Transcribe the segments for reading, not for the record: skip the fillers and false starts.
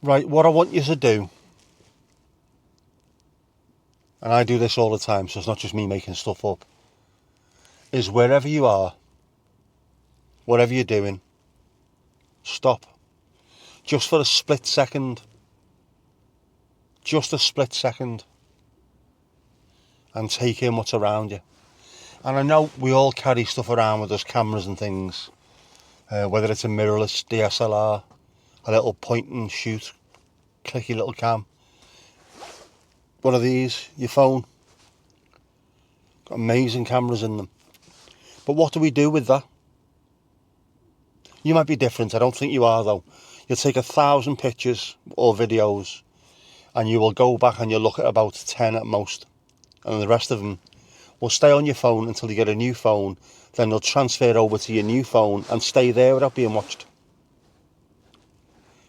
Right, what I want you to do, and I do this all the time, so it's not just me making stuff up, is wherever you are, whatever you're doing, stop. Just for a split second. Just a split second. And take in what's around you. And I know we all carry stuff around with us, cameras and things. Whether it's a mirrorless DSLR, a little point and shoot, clicky little cam. One of these, your phone. Got amazing cameras in them. But what do we do with that? You might be different, I don't think you are though. You'll take 1,000 pictures or videos and you will go back and you'll look at about 10 at most. And the rest of them will stay on your phone until you get a new phone. Then they'll transfer over to your new phone and stay there without being watched.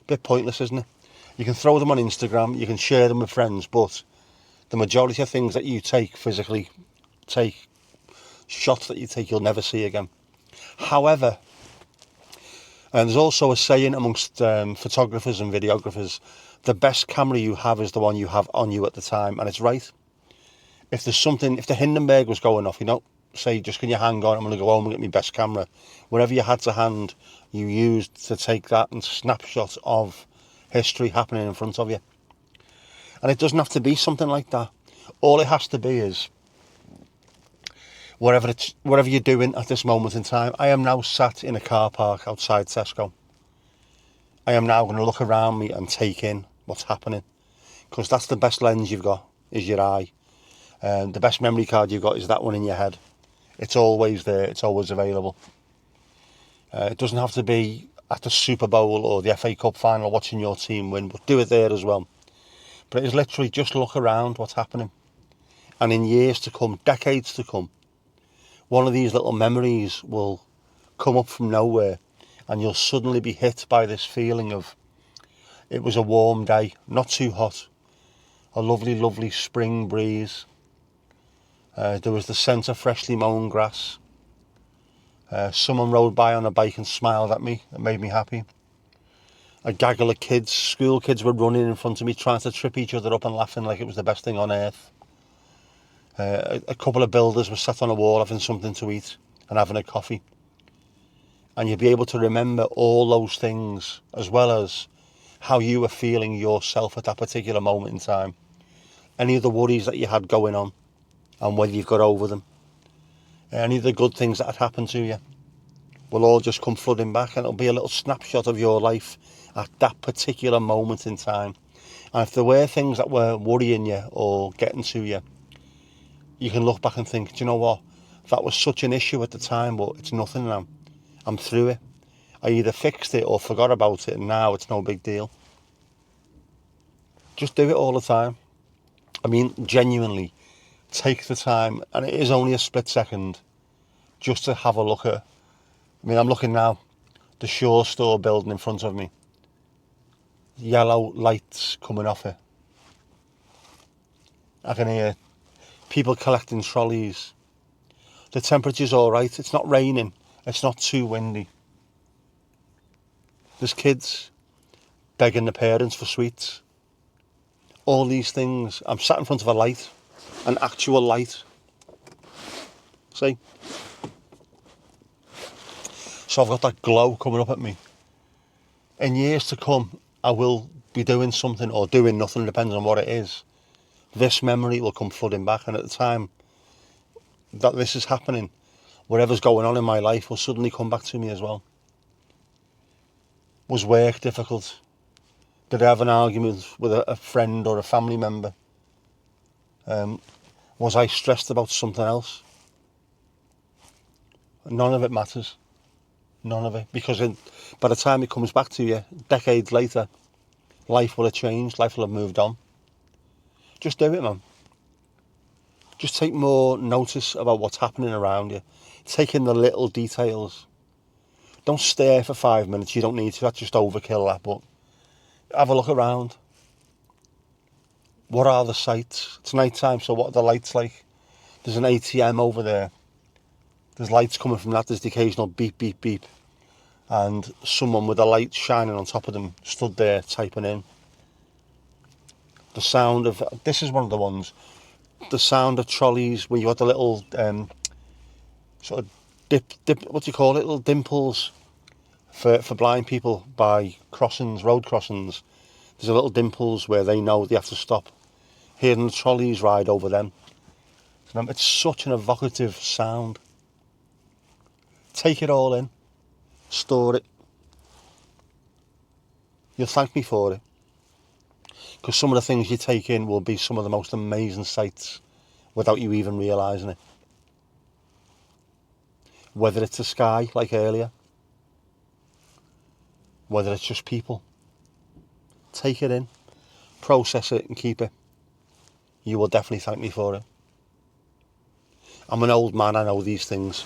Bit pointless, isn't it? You can throw them on Instagram, you can share them with friends, but the majority of things that you physically take, shots that you take, you'll never see again. However, and there's also a saying amongst photographers and videographers, the best camera you have is the one you have on you at the time, and it's right. If the Hindenburg was going off, say, just can you hang on, I'm going to go home and get my best camera. Whatever you had to hand, you used to take that and snapshots of history happening in front of you. And it doesn't have to be something like that. All it has to be is whatever you're doing at this moment in time. I am now sat in a car park outside Tesco. I am now going to look around me and take in what's happening, because that's the best lens you've got, is your eye. The best memory card you've got is that one in your head. It's always there, it's always available. It doesn't have to be at the Super Bowl or the FA Cup final watching your team win, but do it there as well. But it is literally just look around what's happening. And in years to come, decades to come, one of these little memories will come up from nowhere and you'll suddenly be hit by this feeling of, it was a warm day, not too hot, a lovely, lovely spring breeze. There was the scent of freshly mown grass. Someone rode by on a bike and smiled at me. It made me happy. A gaggle of kids, school kids, were running in front of me, trying to trip each other up and laughing like it was the best thing on earth. A couple of builders were sat on a wall having something to eat and having a coffee. And you'd be able to remember all those things, as well as how you were feeling yourself at that particular moment in time. Any of the worries that you had going on, and whether you've got over them. Any of the good things that had happened to you will all just come flooding back, and it'll be a little snapshot of your life at that particular moment in time. And if there were things that were worrying you or getting to you, you can look back and think, do you know what? That was such an issue at the time, but it's nothing now. I'm through it. I either fixed it or forgot about it, and now it's no big deal. Just do it all the time. I mean, genuinely, take the time, and it is only a split second, just to have a look at. I'm looking now, the Shaw store building in front of me. Yellow lights coming off it. I can hear people collecting trolleys. The temperature's all right. It's not raining. It's not too windy. There's kids begging the parents for sweets. All these things. I'm sat in front of a light, an actual light. See? So I've got that glow coming up at me. In years to come, I will be doing something or doing nothing, depends on what it is. This memory will come flooding back, and at the time that this is happening, whatever's going on in my life will suddenly come back to me as well. Was work difficult? Did I have an argument with a friend or a family member? Was I stressed about something else? None of it matters. None of it. Because by the time it comes back to you, decades later, life will have changed, life will have moved on. Just do it, man. Just take more notice about what's happening around you. Take in the little details. Don't stare for 5 minutes, you don't need to, that's just overkill, that, but have a look around. What are the sights? It's night time, so what are the lights like? There's an ATM over there. There's lights coming from that, there's the occasional beep, beep, and someone with a light shining on top of them stood there typing in. The sound of, this is one of the ones, the sound of trolleys where you had the little sort of dip, what do you call it, little dimples for blind people by crossings, road crossings. There's a little dimples where they know they have to stop. Hearing the trolleys ride over them. It's such an evocative sound. Take it all in. Store it. You'll thank me for it. Because some of the things you take in will be some of the most amazing sights without you even realising it. Whether it's the sky, like earlier, whether it's just people. Take it in, process it and keep it. You will definitely thank me for it. I'm an old man, I know these things.